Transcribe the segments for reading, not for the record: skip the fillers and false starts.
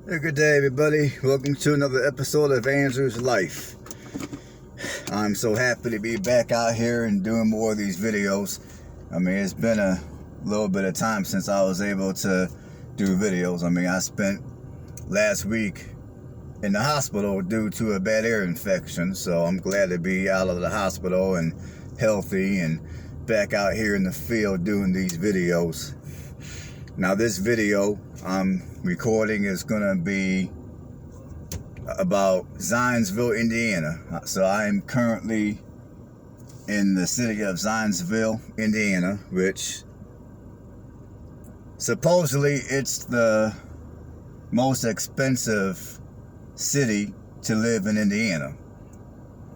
Hey, good day, everybody. Welcome to another episode of Andrew's Life. I'm so happy to be back out here and doing more of these videos. I mean, it's been a little bit of time since I was able to do videos. I mean, I spent last week in the hospital due to a bad ear infection, so I'm glad to be out of the hospital and healthy and back out here in the field doing these videos. Now, this video I'm recording is gonna be about Zionsville, Indiana. So I am currently in the city of Zionsville, Indiana, which supposedly it's the most expensive city to live in Indiana.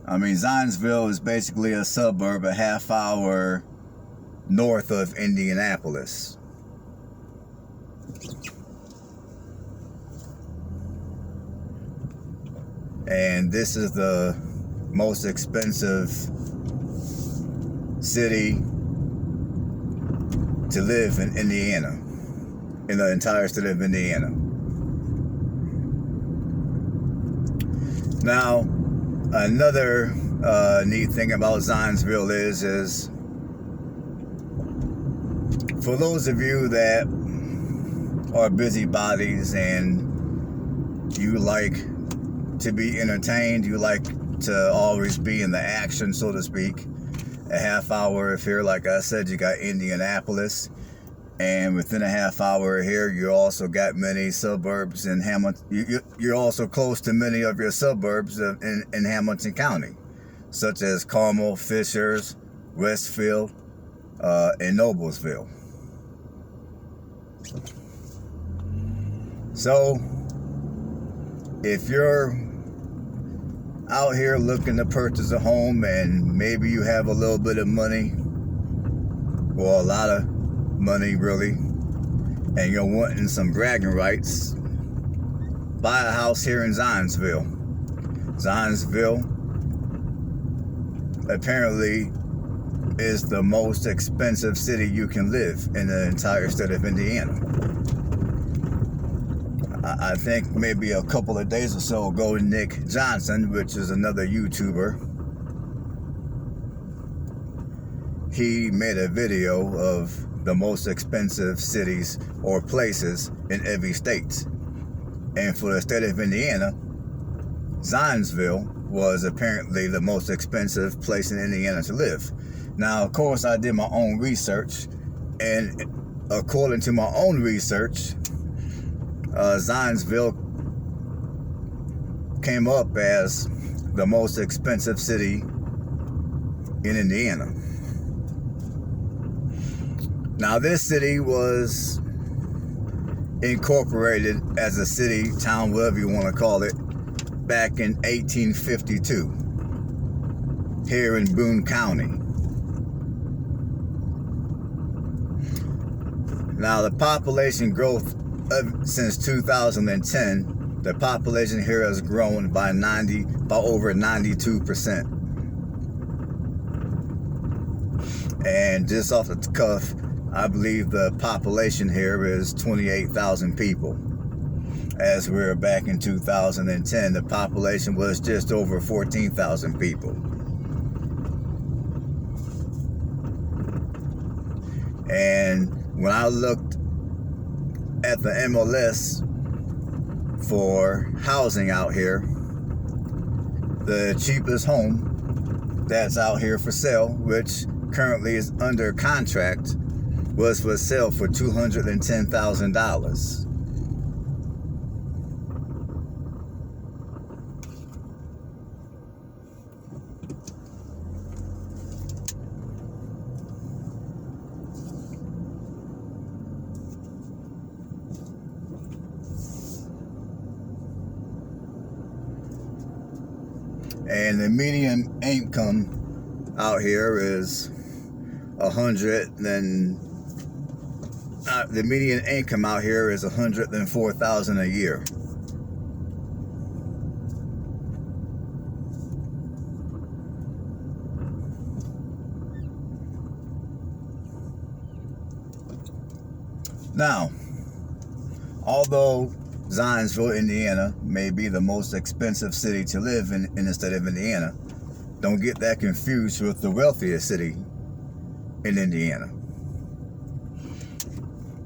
I mean, Zionsville is basically a suburb a half hour north of Indianapolis. And this is the most expensive city to live in Indiana, in the entire state of Indiana. Now, another neat thing about Zionsville is for those of you that are busybodies and you like to be entertained, you like to always be in the action, so to speak. A half hour of here, like I said, you got Indianapolis, and within a half hour here, you also got many suburbs in Hamilton. You're also close to many of your suburbs in Hamilton County, such as Carmel, Fishers, Westfield, and Noblesville. So, if you're out here looking to purchase a home and maybe you have a little bit of money, or a lot of money really, and you're wanting some bragging rights, buy a house here in Zionsville. Zionsville apparently is the most expensive city you can live in the entire state of Indiana. I think maybe a couple of days or so ago, Nick Johnson, which is another YouTuber, he made a video of the most expensive cities or places in every state. And for the state of Indiana, Zionsville was apparently the most expensive place in Indiana to live. Now, of course, I did my own research, and according to my own research, Zionsville came up as the most expensive city in Indiana. Now, this city was incorporated as a city, town, whatever you want to call it, back in 1852 here in Boone County. Now, the population growth since 2010, the population here has grown by over 92%. And just off the cuff, I believe the population here is 28,000 people. As we were back in 2010, the population was just over 14,000 people. And when I looked at the MLS for housing out here, the cheapest home that's out here for sale, which currently is under contract, was for sale for $210,000. And the median income out here is the median income out here is $104,000 a year. Now, although Zionsville, Indiana may be the most expensive city to live in the state of Indiana. Don't get that confused with the wealthiest city in Indiana.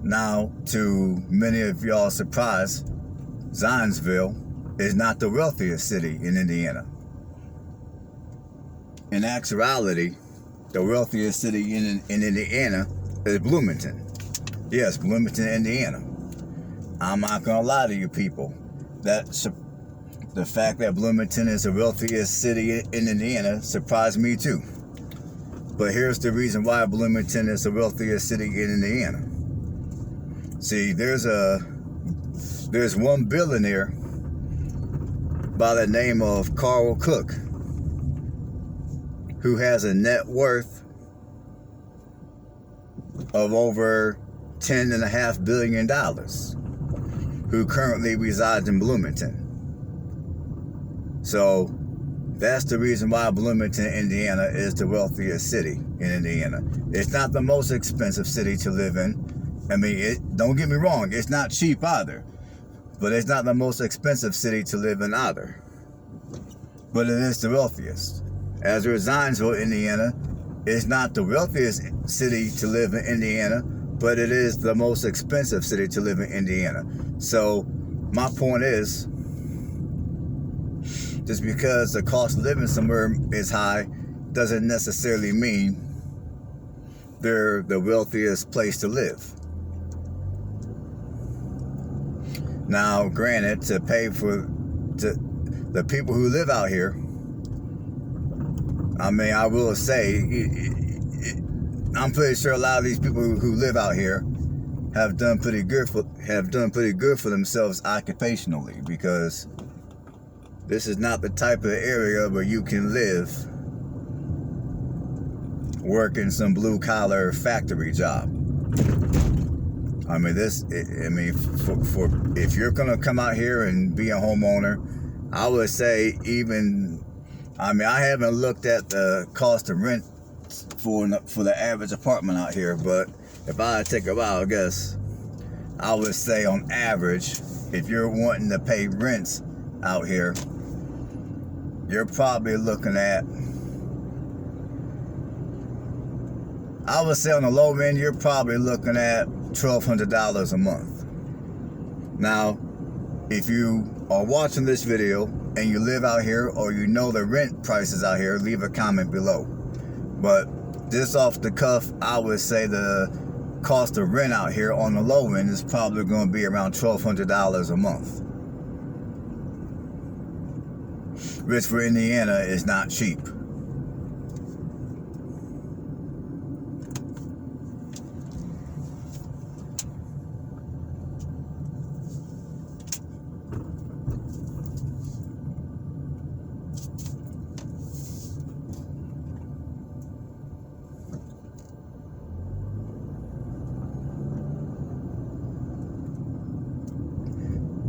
Now, to many of y'all's surprise, Zionsville is not the wealthiest city in Indiana. In actuality, the wealthiest city in Indiana is Bloomington. Yes, Bloomington, Indiana. I'm not gonna lie to you people. The fact that Bloomington is the wealthiest city in Indiana surprised me too. But here's the reason why Bloomington is the wealthiest city in Indiana. See, there's one billionaire by the name of Carl Cook who has a net worth of over $10.5 billion, who currently resides in Bloomington. So that's the reason why Bloomington, Indiana is the wealthiest city in Indiana. It's not the most expensive city to live in. I mean, don't get me wrong, it's not cheap either, but it's not the most expensive city to live in either. But it is the wealthiest. As for Zionsville, Indiana, it's not the wealthiest city to live in Indiana, but it is the most expensive city to live in Indiana. So my point is, just because the cost of living somewhere is high doesn't necessarily mean they're the wealthiest place to live. Now, granted, to pay for the people who live out here, I mean, I will say, I'm pretty sure a lot of these people who live out here have done pretty good for themselves occupationally, because this is not the type of area where you can live working some blue collar factory job. I mean, for if you're gonna come out here and be a homeowner, I would say I haven't looked at the cost of rent for the average apartment out here, but if I had to take a wild guess, I would say on average, if you're wanting to pay rents out here, you're probably looking at, I would say on the low end, you're probably looking at $1,200 a month. Now, if you are watching this video and you live out here, or you know the rent prices out here, leave a comment below. But just off the cuff, I would say the cost of rent out here on the low end is probably going to be around $1,200 a month, which for Indiana is not cheap.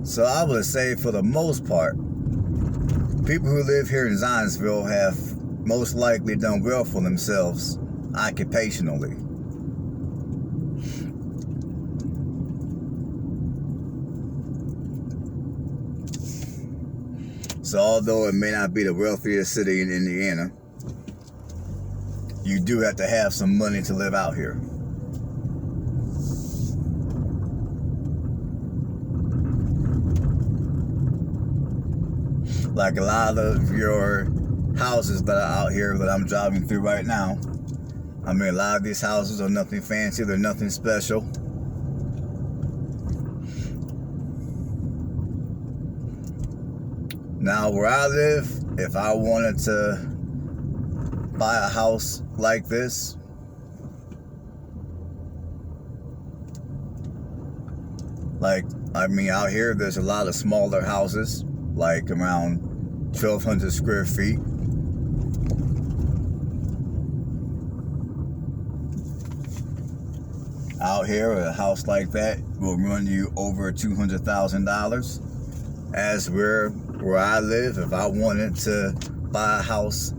So I would say, for the most part, people who live here in Zionsville have most likely done well for themselves occupationally. So although it may not be the wealthiest city in Indiana, you do have to have some money to live out here. Like a lot of your houses that are out here that I'm driving through right now, I mean, a lot of these houses are nothing fancy, they're nothing special. Now, where I live, if I wanted to buy a house like this, out here, there's a lot of smaller houses, like around 1,200 square feet. Out here, a house like that will run you over $200,000. As where I live, if I wanted to buy a house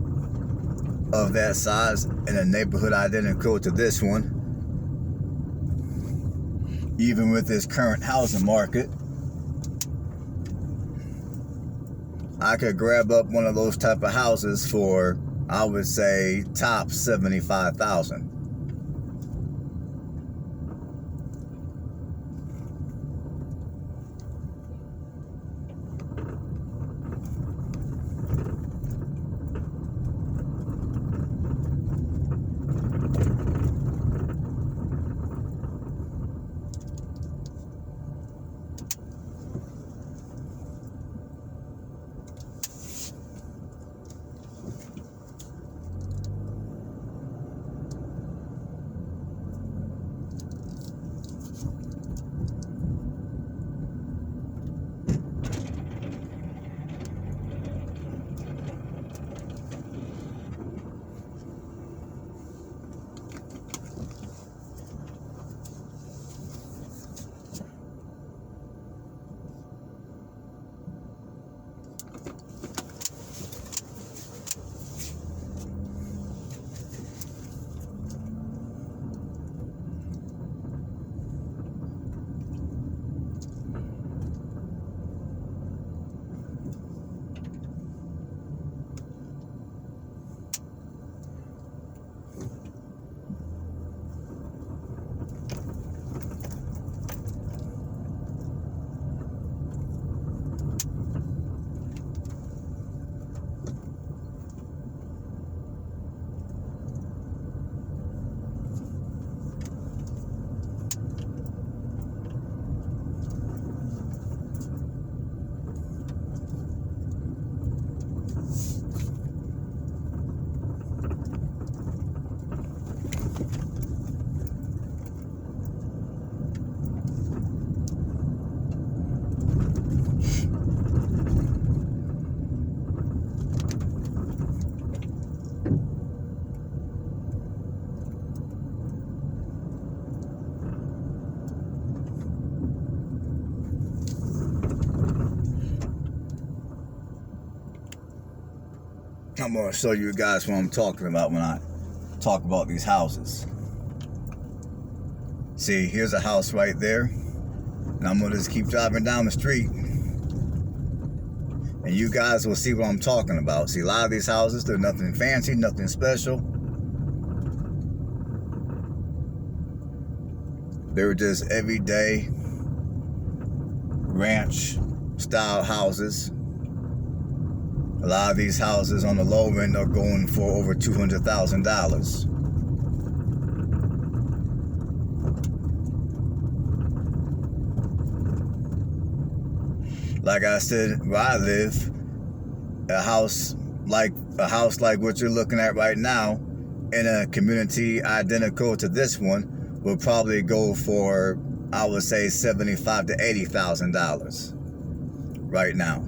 of that size in a neighborhood identical to this one, even with this current housing market, I could grab up one of those type of houses for, I would say, top 75,000. I'm going to show you guys what I'm talking about when I talk about these houses. See, here's a house right there. And I'm going to just keep driving down the street. And you guys will see what I'm talking about. See, a lot of these houses, they're nothing fancy, nothing special. They're just everyday ranch style houses. A lot of these houses on the low end are going for over $200,000. Like I said, where I live, a house like what you're looking at right now, in a community identical to this one, will probably go for, I would say, $75,000 to $80,000 right now.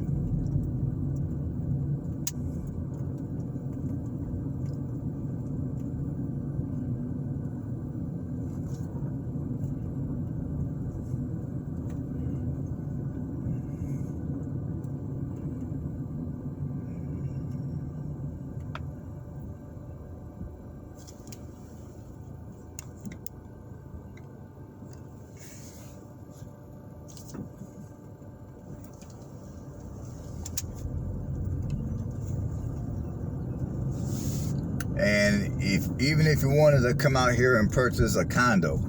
And even if you wanted to come out here and purchase a condo,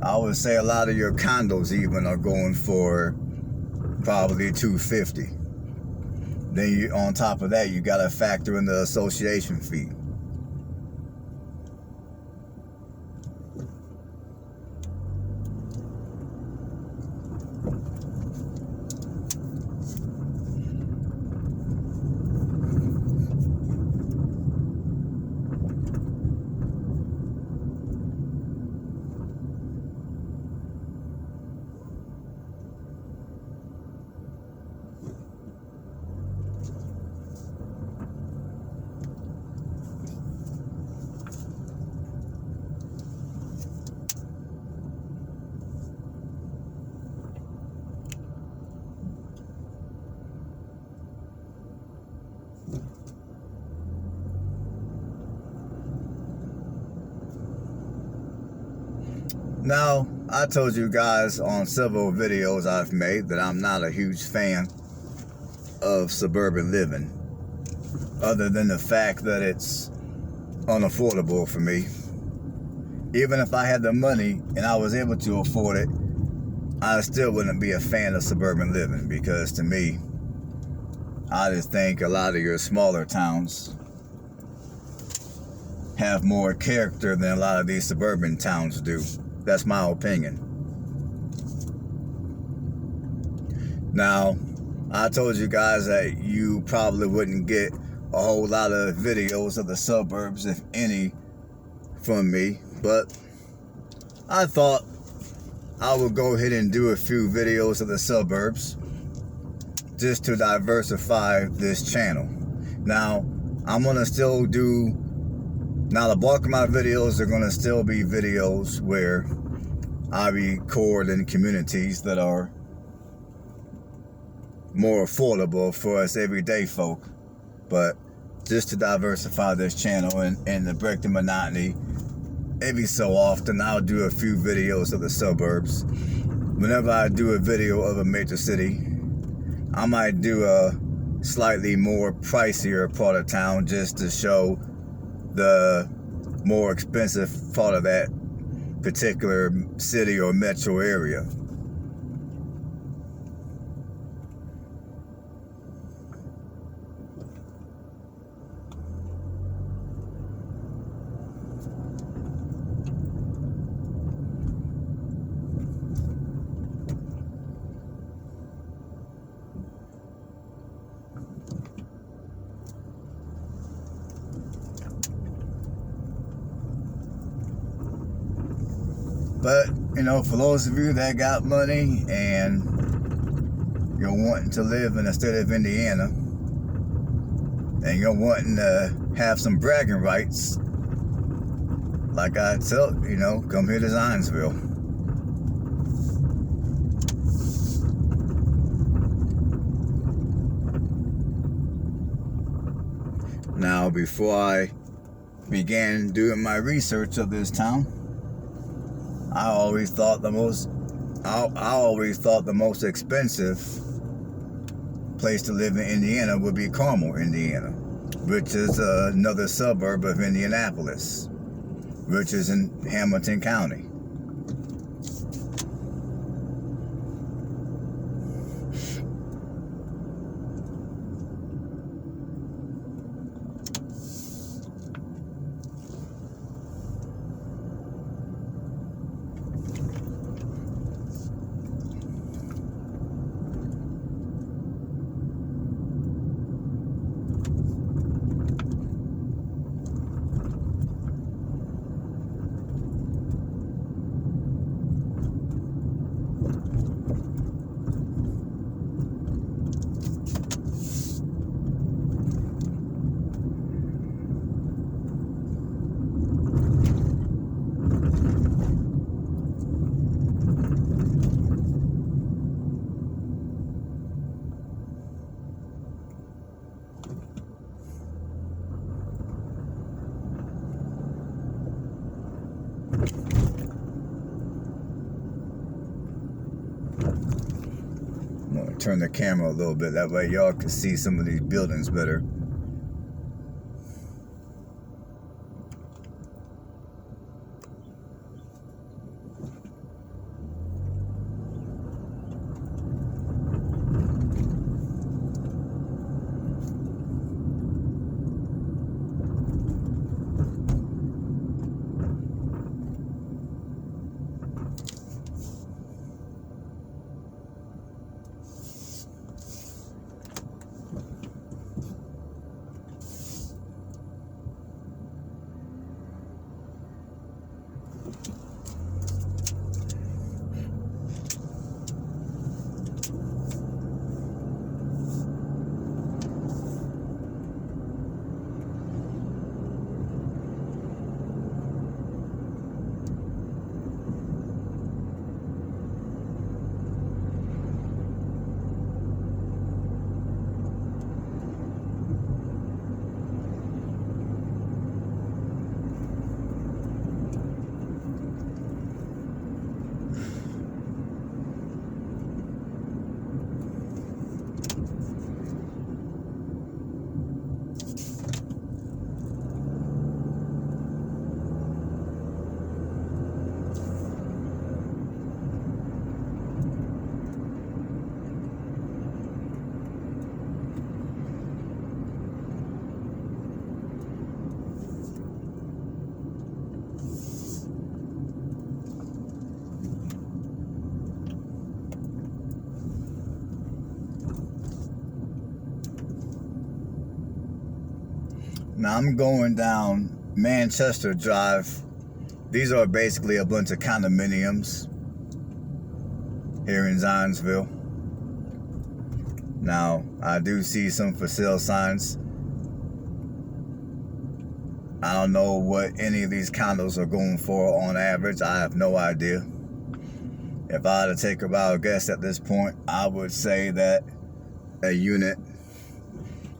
I would say a lot of your condos even are going for probably $250. Then on top of that, you got to factor in the association fee. Now, I told you guys on several videos I've made that I'm not a huge fan of suburban living, other than the fact that it's unaffordable for me. Even if I had the money and I was able to afford it, I still wouldn't be a fan of suburban living, because to me, I just think a lot of your smaller towns have more character than a lot of these suburban towns do. That's my opinion. Now, I told you guys that you probably wouldn't get a whole lot of videos of the suburbs, if any, from me, but I thought I would go ahead and do a few videos of the suburbs just to diversify this channel. Now, I'm gonna still do, now the bulk of my videos are gonna still be videos where I record in communities that are more affordable for us everyday folk, but just to diversify this channel and to break the monotony, every so often I'll do a few videos of the suburbs. Whenever I do a video of a major city, I might do a slightly more pricier part of town just to show the more expensive part of that particular city or metro area. But, you know, for those of you that got money and you're wanting to live in the state of Indiana, and you're wanting to have some bragging rights, like I tell, you know, come here to Zionsville. Now, before I began doing my research of this town, I always thought the most expensive place to live in Indiana would be Carmel, Indiana, which is another suburb of Indianapolis, which is in Hamilton County. I'm gonna turn the camera a little bit, that way y'all can see some of these buildings better. Now I'm going down Manchester Drive. These are basically a bunch of condominiums here in Zionsville. Now, I do see some for sale signs. I don't know what any of these condos are going for on average. I have no idea. If I had to take a wild guess at this point, I would say that a unit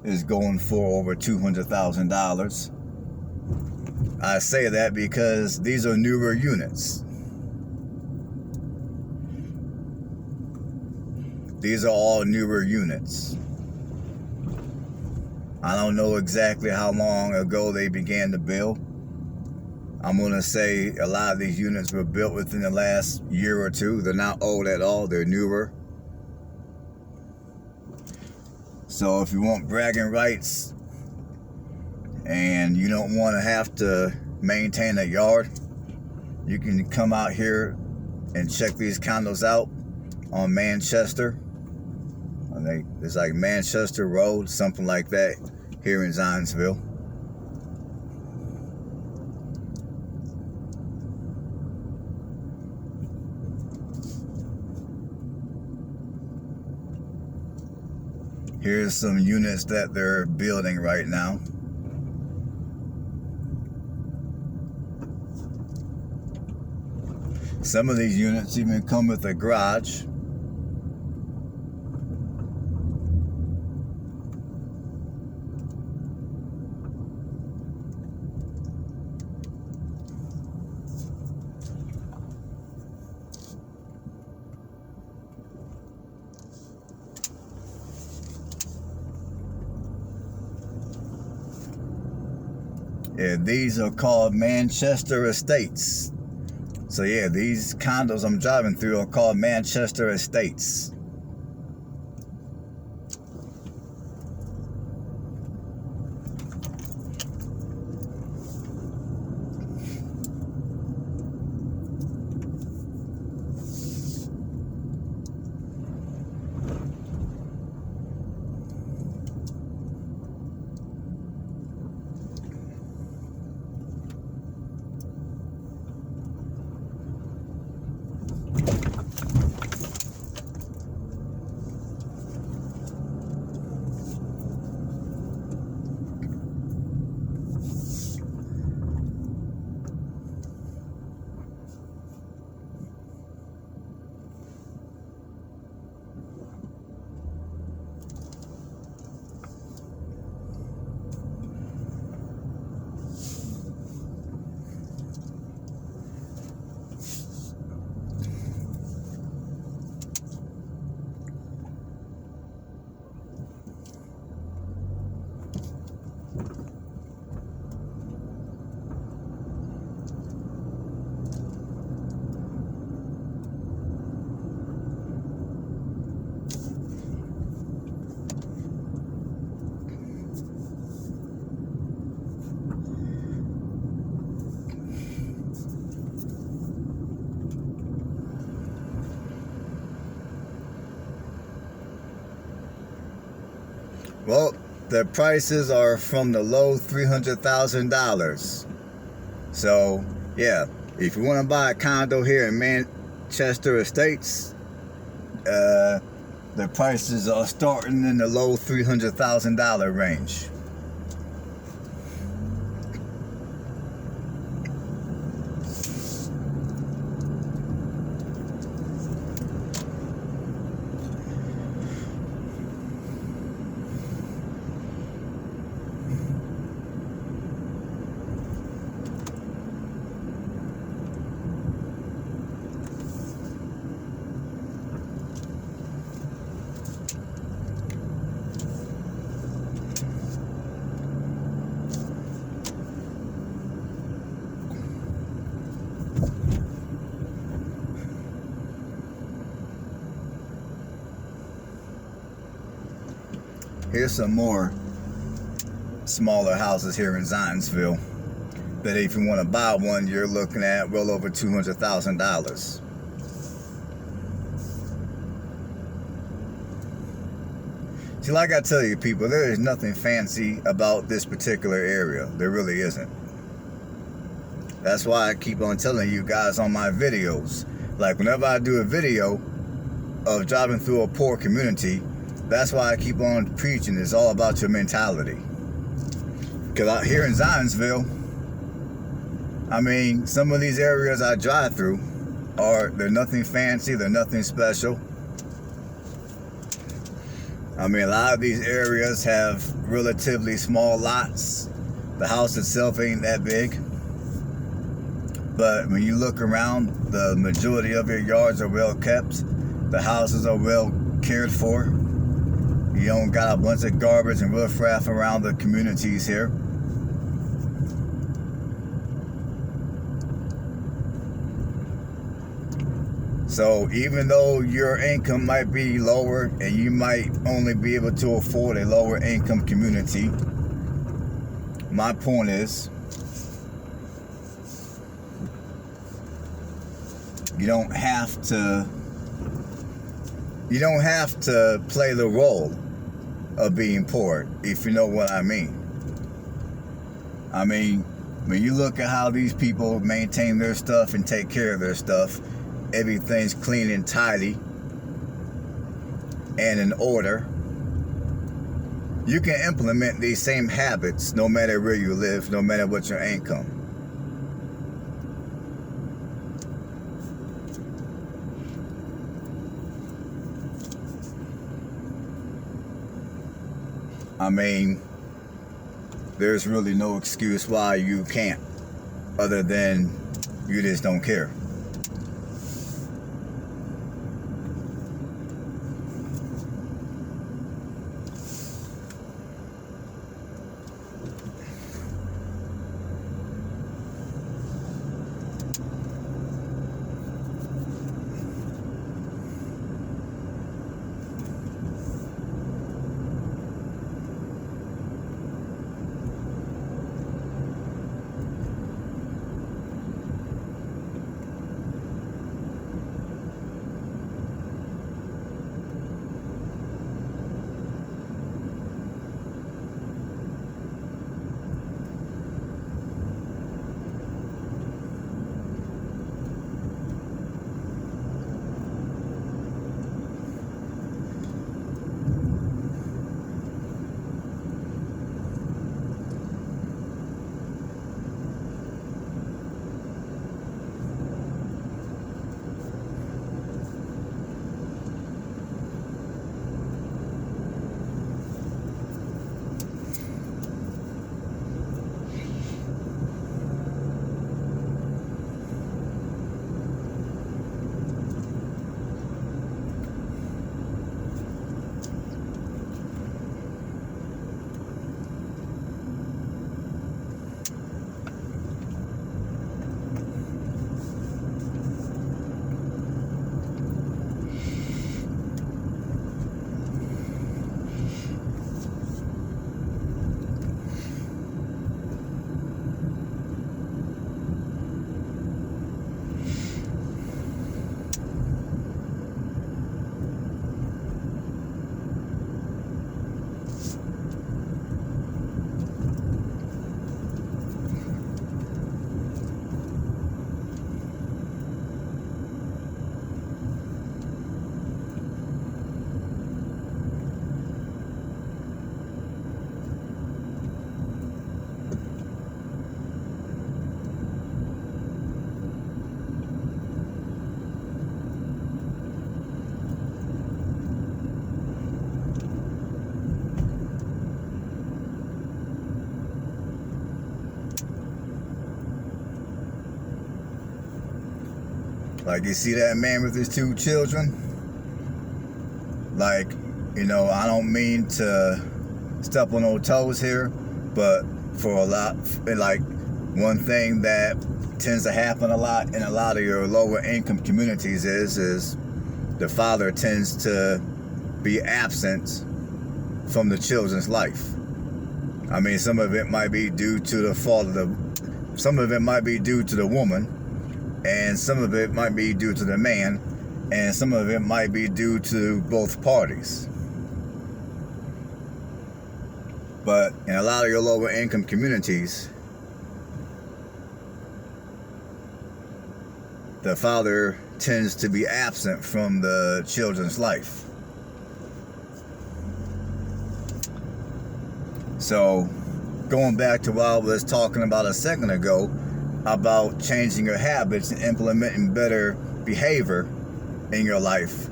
is going for over $200,000. I say that because these are newer units. These are all newer units. I don't know exactly how long ago they began to build. I'm going to say a lot of these units were built within the last year or two. They're not old at all. They're newer. So if you want bragging rights and you don't want to have to maintain a yard, you can come out here and check these condos out on Manchester. It's like Manchester Road, something like that, here in Zionsville. Here's some units that they're building right now. Some of these units even come with a garage. Yeah, these are called Manchester Estates. So yeah, these condos I'm driving through are called Manchester Estates. Well, the prices are from the low $300,000. So, yeah, if you want to buy a condo here in Manchester Estates, the prices are starting in the low $300,000 range. Here's some more smaller houses here in Zionsville that if you want to buy one, you're looking at well over $200,000. See, like I tell you people, there is nothing fancy about this particular area. There really isn't. That's why I keep on telling you guys on my videos. Like whenever I do a video of driving through a poor community, that's why I keep on preaching. It's all about your mentality. Because out here in Zionsville, I mean, some of these areas I drive through they're nothing fancy, they're nothing special. I mean, a lot of these areas have relatively small lots. The house itself ain't that big. But when you look around, the majority of your yards are well kept. The houses are well cared for. You don't got a bunch of garbage and riffraff around the communities here. So even though your income might be lower and you might only be able to afford a lower income community, my point is, you don't have to play the role of being poor, if you know what I mean. I mean, when you look at how these people maintain their stuff and take care of their stuff, everything's clean and tidy and in order. You can implement these same habits no matter where you live, no matter what your income. I mean, there's really no excuse why you can't, other than you just don't care. Like, you see that man with his 2 children? Like, you know, I don't mean to step on no toes here, but for a lot, like, one thing that tends to happen a lot in a lot of your lower income communities is the father tends to be absent from the children's life. I mean, some of it might be due to the fault of some of it might be due to the woman, and some of it might be due to the man, and some of it might be due to both parties. But in a lot of your lower income communities, the father tends to be absent from the children's life. So, going back to what I was talking about a second ago, about changing your habits and implementing better behavior in your life.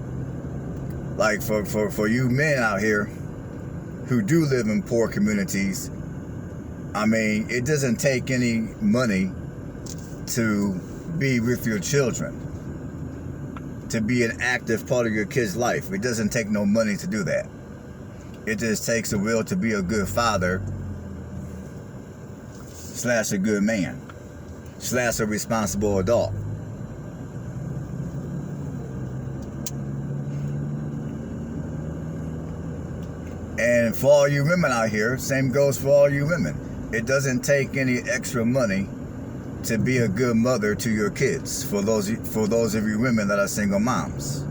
Like for you men out here who do live in poor communities, I mean, it doesn't take any money to be with your children, to be an active part of your kid's life. It doesn't take no money to do that. It just takes a will to be a good father / a good man / a responsible adult. And for all you women out here, same goes for all you women. It doesn't take any extra money to be a good mother to your kids, for those of you women that are single moms.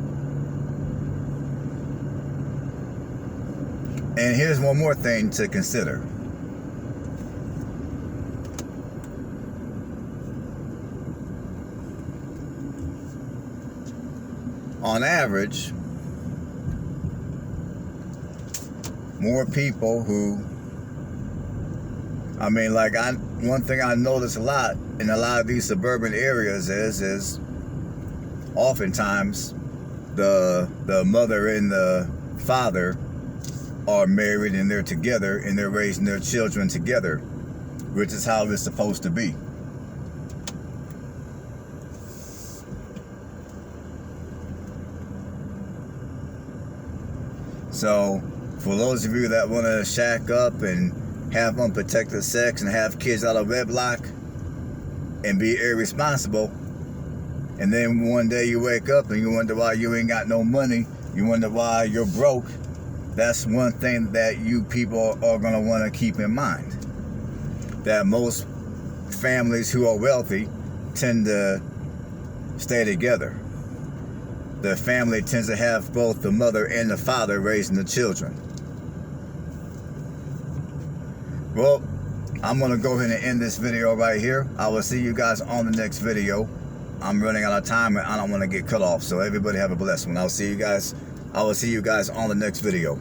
And here's one more thing to consider. On average, more people who, I mean, like, one thing I notice a lot in a lot of these suburban areas is oftentimes the mother and the father are married and they're together and they're raising their children together, which is how it's supposed to be. So, for those of you that want to shack up and have unprotected sex and have kids out of wedlock and be irresponsible, and then one day you wake up and you wonder why you ain't got no money, you wonder why you're broke, that's one thing that you people are going to want to keep in mind. That most families who are wealthy tend to stay together. The family tends to have both the mother and the father raising the children. Well, I'm going to go ahead and end this video right here. I will see you guys on the next video. I'm running out of time and I don't want to get cut off. So everybody have a blessed one. I will see you guys on the next video.